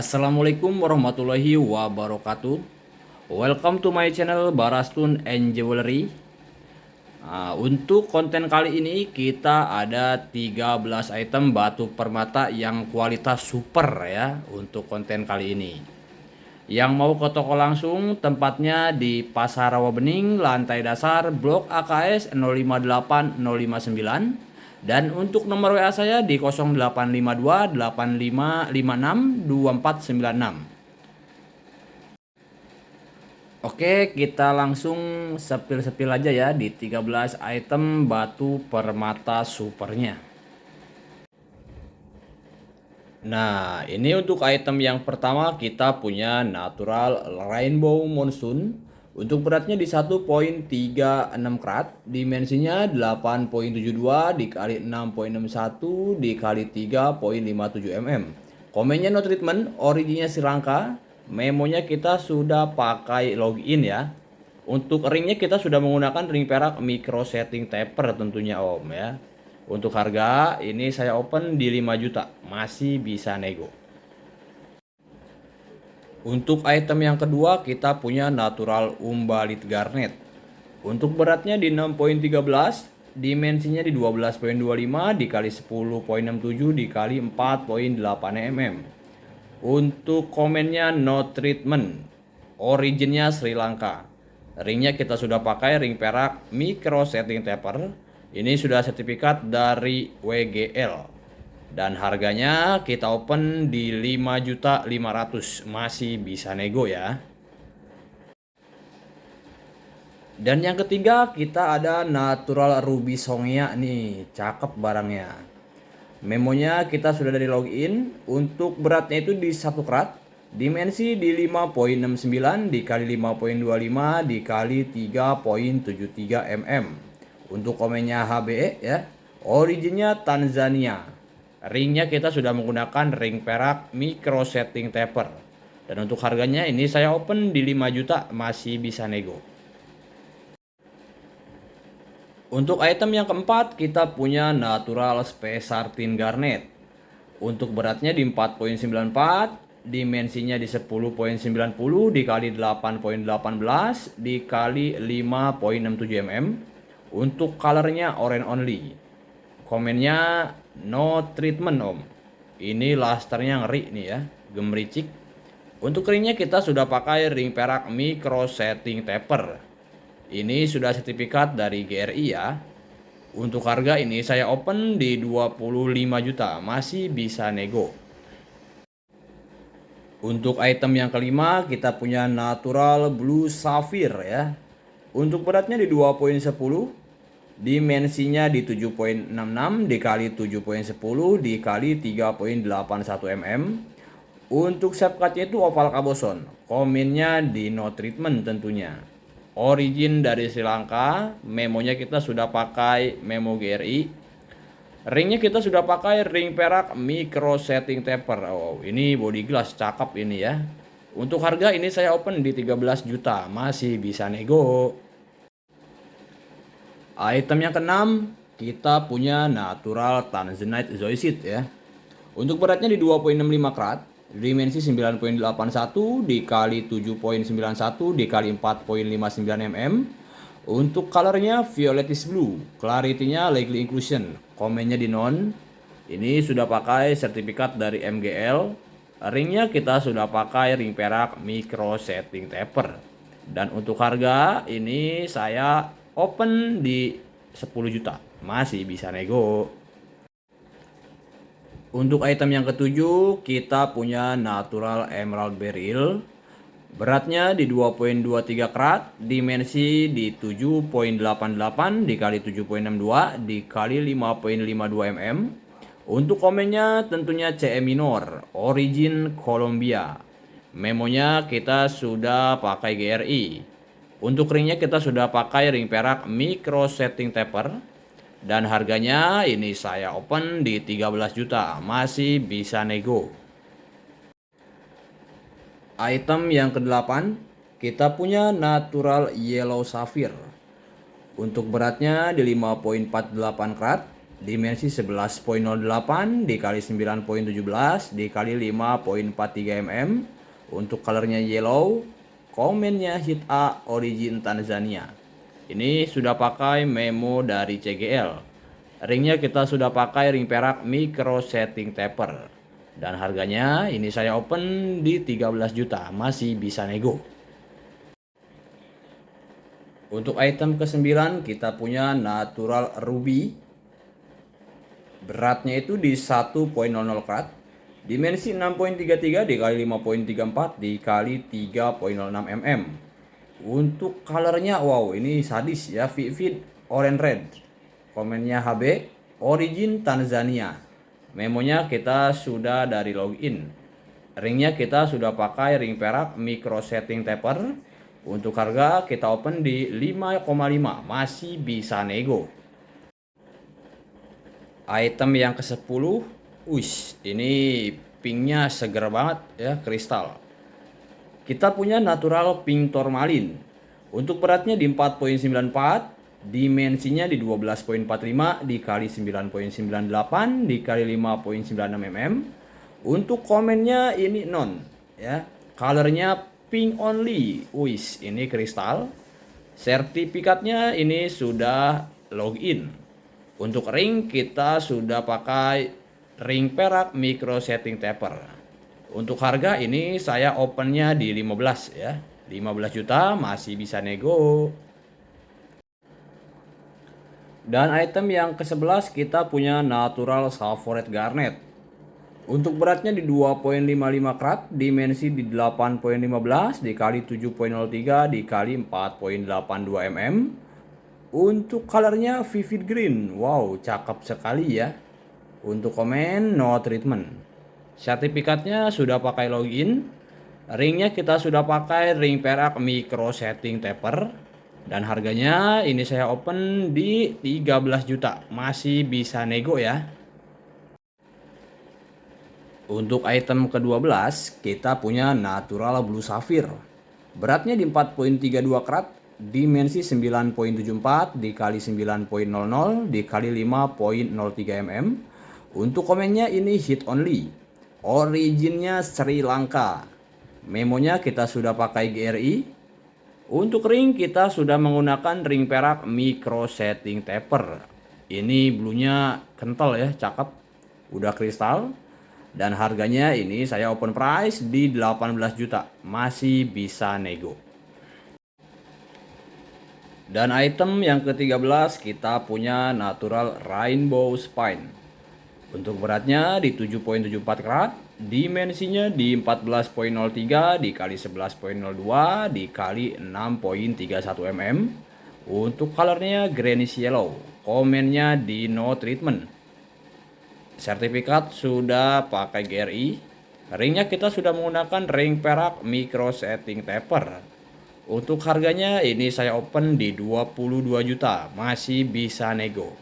Assalamualaikum warahmatullahi wabarakatuh. Welcome to my channel Barastun and Jewelry. Untuk konten kali ini kita ada 13 item batu permata yang kualitas super ya untuk konten kali ini. Yang mau ke toko langsung tempatnya di Pasar Rawabening, lantai dasar Blok AKS 058059. Dan untuk nomor WA saya di 0852 8556 2496. Oke, kita langsung sepil-sepil aja ya di 13 item batu permata supernya. Nah, ini untuk item yang pertama kita punya natural rainbow monsoon. Untuk beratnya di 1,36 karat, dimensinya 8,72 dikali 6,61 dikali 3,57 mm. Komennya no treatment, originnya Sri Lanka. Memonya kita sudah pakai login ya. Untuk ringnya kita sudah menggunakan ring perak micro setting taper tentunya Om ya. Untuk harga ini saya open di 5 juta, masih bisa nego. Untuk item yang kedua kita punya natural umbalit garnet. Untuk beratnya di 6,13, dimensinya di 12,25 dikali 10,67 dikali 4,8 mm. Untuk komennya no treatment, originnya Sri Lanka. Ringnya kita sudah pakai ring perak micro setting taper. Ini sudah sertifikat dari WGL. Dan harganya kita open di 5.500.000, masih bisa nego ya. Dan yang ketiga kita ada natural ruby songya nih, cakep barangnya. Memonya kita sudah dari login. Untuk beratnya itu di 1 karat, dimensi di 5,69 dikali 5,25 dikali 3,73 mm. Untuk komennya HBE ya, originnya Tanzania. Ringnya kita sudah menggunakan ring perak micro setting taper. Dan untuk harganya ini saya open di 5 juta, masih bisa nego. Untuk item yang keempat kita punya natural spessartine garnet. Untuk beratnya di 4,94, dimensinya di 10,90 dikali 8,18 dikali 5,67 mm. Untuk colornya orange only. Komennya no treatment Om. Ini lasternya ngeri nih ya, gemericik. Untuk ringnya kita sudah pakai ring perak micro setting taper. Ini sudah sertifikat dari GRI ya. Untuk harga ini saya open di 25 juta, masih bisa nego. Untuk item yang kelima kita punya natural blue sapphire ya. Untuk beratnya di 2,10, dimensinya di 7,66 dikali 7,10 dikali 3,81 mm. Untuk shape cutnya itu oval kaboson. Komennya di no treatment tentunya. Origin dari Sri Lanka. Memonya kita sudah pakai memo GRI. Ringnya kita sudah pakai ring perak micro setting taper. Oh, ini body glass cakep ini ya. Untuk harga ini saya open di 13 juta, masih bisa nego. Item yang keenam kita punya natural tanzanite zoysit ya. Untuk beratnya di 2,65 karat, dimensi 9,81 dikali 7,91 dikali 4,59 mm. Untuk colornya violetis blue, clarity-nya likely inclusion, komennya di non. Ini sudah pakai sertifikat dari MGL. Ringnya kita sudah pakai ring perak micro setting taper. Dan untuk harga ini saya open di 10 juta, masih bisa nego. Untuk item yang ketujuh kita punya natural emerald beryl. Beratnya di 2,23 karat, dimensi di 7,88 dikali 7,62 dikali 5,52 mm. Untuk komennya tentunya CE minor, origin Colombia. Memonya kita sudah pakai GRI. Untuk ringnya kita sudah pakai ring perak micro setting taper. Dan harganya ini saya open di 13 juta, masih bisa nego. Item yang ke-8 kita punya natural yellow sapphire. Untuk beratnya di 5,48 karat, dimensi 11.08 dikali 9.17 dikali 5.43 mm. Untuk colornya yellow, komennya hit A, origin Tanzania. Ini sudah pakai memo dari CGL. Ringnya kita sudah pakai ring perak micro setting taper. Dan harganya ini saya open di 13 juta, masih bisa nego. Untuk item ke-9 kita punya natural ruby. Beratnya itu di 1.00 karat. Dimensi 6.33 dikali 5.34 dikali 3.06 mm. Untuk colornya wow, ini sadis ya, vivid orange red. Komennya HB, origin Tanzania. Memonya kita sudah dari login. Ringnya kita sudah pakai ring perak micro setting taper. Untuk harga kita open di 5,5, masih bisa nego. Item yang ke-10, ini pinknya seger banget ya, kristal. Kita punya natural pink tourmaline. Untuk beratnya di 4.94, dimensinya di 12.45 dikali 9.98 dikali 5.96 mm. Untuk komennya ini non ya. Colornya pink only. Ini kristal. Sertifikatnya ini sudah login. Untuk ring kita sudah pakai ring perak micro setting taper. Untuk harga ini saya opennya di 15 ya. 15 juta masih bisa nego. Dan item yang ke-11 kita punya natural sulfurate garnet. Untuk beratnya di 2.55 karat, dimensi di 8.15 dikali 7.03 dikali 4.82 mm. Untuk colornya vivid green. Wow, cakep sekali ya. Untuk komen no treatment. Sertifikatnya sudah pakai login. Ringnya kita sudah pakai ring perak micro setting taper. Dan harganya ini saya open di 13 juta. Masih bisa nego ya. Untuk item ke-12 kita punya natural blue sapphire. Beratnya di 4.32 karat, dimensi 9.74 dikali 9.00 dikali 5.03 mm. Untuk komennya ini hit only. Originnya Sri Lanka. Memonya kita sudah pakai GRI. Untuk ring kita sudah menggunakan ring perak micro setting taper. Ini bluenya kental ya, cakep. Udah kristal. Dan harganya ini saya open price di 18 juta. Masih bisa nego. Dan item yang ke-13 kita punya natural rainbow spine. Untuk beratnya di 7.74 karat, dimensinya di 14.03 dikali 11.02 dikali 6.31 mm. Untuk colornya greenish yellow. Komennya di no treatment. Sertifikat sudah pakai GRI. Ringnya kita sudah menggunakan ring perak micro setting taper. Untuk harganya ini saya open di 22 juta. Masih bisa nego.